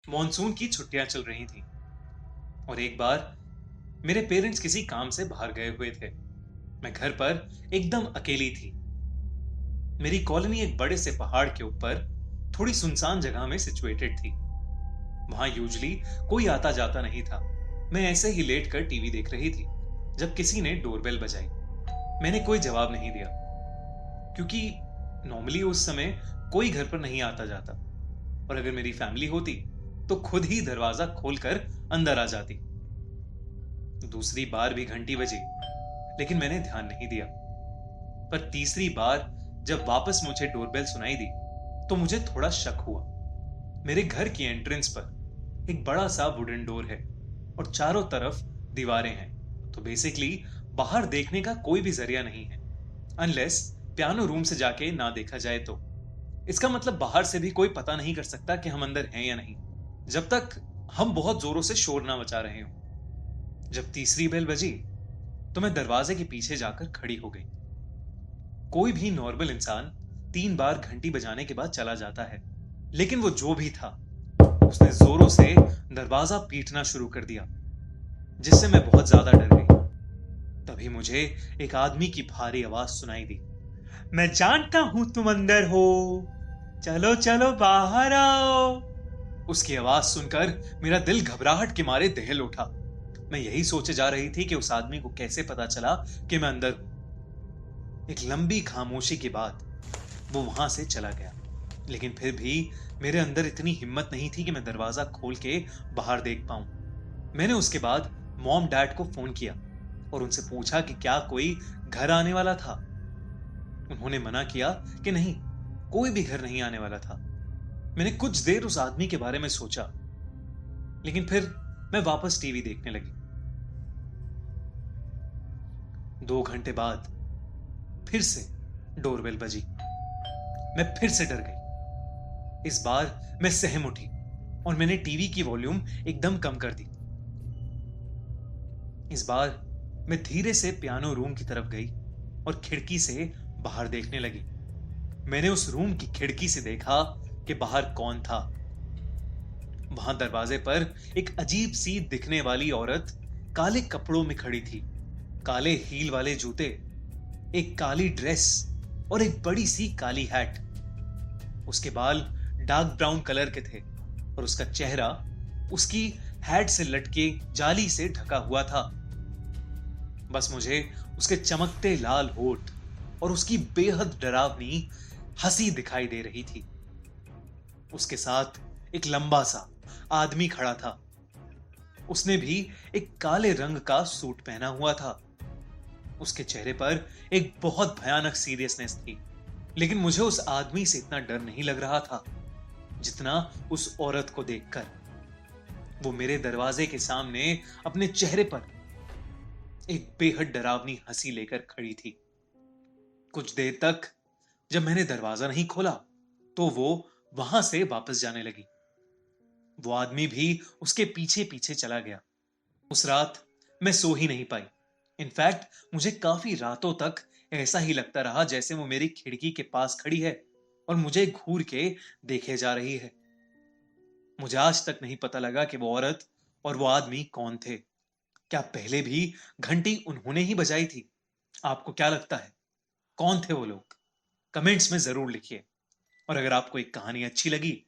Monsoon की छुट्टियां चल रही थीं और एक बार मेरे पेरेंट्स किसी काम से बाहर गए हुए थे। मैं घर पर एकदम अकेली थी। मेरी कॉलोनी एक बड़े से पहाड़ के ऊपर थोड़ी सुनसान जगह में सिचुएटेड थी। वहां यूजुअली कोई आता जाता नहीं था। मैं ऐसे ही लेट कर टीवी देख रही थी जब किसी ने डोरबेल बजाई। मैंने कोई जवाब नहीं दिया क्योंकि नॉर्मली उस समय कोई घर पर नहीं आता जाता और अगर मेरी फैमिली होती तो खुद ही दरवाजा खोलकर अंदर आ जाती। दूसरी बार भी घंटी बजी लेकिन मैंने ध्यान नहीं दिया। पर तीसरी बार जब वापस मुझे डोरबेल सुनाई दी तो मुझे थोड़ा शक हुआ। मेरे घर की एंट्रेंस पर एक बड़ा सा वुडन डोर है और चारों तरफ दीवारें हैं, तो बेसिकली बाहर देखने का कोई भी जरिया नहीं है अनलेस पियानो रूम से जाके ना देखा जाए तो। इसका मतलब बाहर से भी कोई पता नहीं कर सकता कि हम अंदर हैं या नहीं जब तक हम बहुत जोरों से शोर ना मचा रहे हो। जब तीसरी बेल बजी तो मैं दरवाजे के पीछे जाकर खड़ी हो गई। कोई भी नॉर्मल इंसान 3 बार घंटी बजाने के बाद चला जाता है, लेकिन वो जो भी था उसने जोरों से दरवाजा पीटना शुरू कर दिया, जिससे मैं बहुत ज्यादा डर गई। तभी मुझे एक आदमी की भारी आवाज सुनाई दी। मैं जानता हूं तुम अंदर हो, चलो चलो बाहर आओ। उसकी आवाज सुनकर मेरा दिल घबराहट के मारे दहल उठा। मैं यही सोचे जा रही थी कि उस आदमी को कैसे पता चला कि मैं अंदर हूं। एक लंबी खामोशी के बाद वो वहां से चला गया, लेकिन फिर भी मेरे अंदर इतनी हिम्मत नहीं थी कि मैं दरवाजा खोल के बाहर देख पाऊं। मैंने उसके बाद मॉम डैड को फोन किया और उनसे पूछा कि क्या कोई घर आने वाला था। उन्होंने मना किया कि नहीं, कोई भी घर नहीं आने वाला था। मैंने कुछ देर उस आदमी के बारे में सोचा, लेकिन फिर मैं वापस टीवी देखने लगी। 2 घंटे बाद फिर से डोरबेल बजी। मैं फिर से डर गई। इस बार मैं सहम उठी और मैंने टीवी की वॉल्यूम एकदम कम कर दी। इस बार मैं धीरे से पियानो रूम की तरफ गई और खिड़की से बाहर देखने लगी। मैंने उस रूम की खिड़की से देखा कि बाहर कौन था। वहां दरवाजे पर एक अजीब सी दिखने वाली औरत काले कपड़ों में खड़ी थी। काले हील वाले जूते, एक काली ड्रेस और एक बड़ी सी काली हैट। उसके बाल डार्क ब्राउन कलर के थे और उसका चेहरा उसकी हैट से लटके जाली से ढका हुआ था। बस मुझे उसके चमकते लाल होठ और उसकी बेहद डरावनी हंसी दिखाई दे रही थी। उसके साथ एक लंबा सा आदमी खड़ा था। उसने भी एक काले रंग का सूट पहना हुआ था। उसके चेहरे पर एक बहुत भयानक सीरियसनेस थी, लेकिन मुझे उस आदमी से इतना डर नहीं लग रहा था जितना उस औरत को देखकर। वो मेरे दरवाजे के सामने अपने चेहरे पर एक बेहद डरावनी हंसी लेकर खड़ी थी। कुछ देर तक जब मैंने दरवाजा नहीं खोला तो वो वहां से वापस जाने लगी। वो आदमी भी उसके पीछे पीछे चला गया। उस रात मैं सो ही नहीं पाई। इनफैक्ट मुझे काफी रातों तक ऐसा ही लगता रहा जैसे वो मेरी खिड़की के पास खड़ी है और मुझे घूर के देखे जा रही है। मुझे आज तक नहीं पता लगा कि वो औरत और वो आदमी कौन थे। क्या पहले भी घंटी उन्होंने ही बजाई थी? आपको क्या लगता है, कौन थे वो लोग? कमेंट्स में जरूर लिखिए। और अगर आपको एक कहानी अच्छी लगी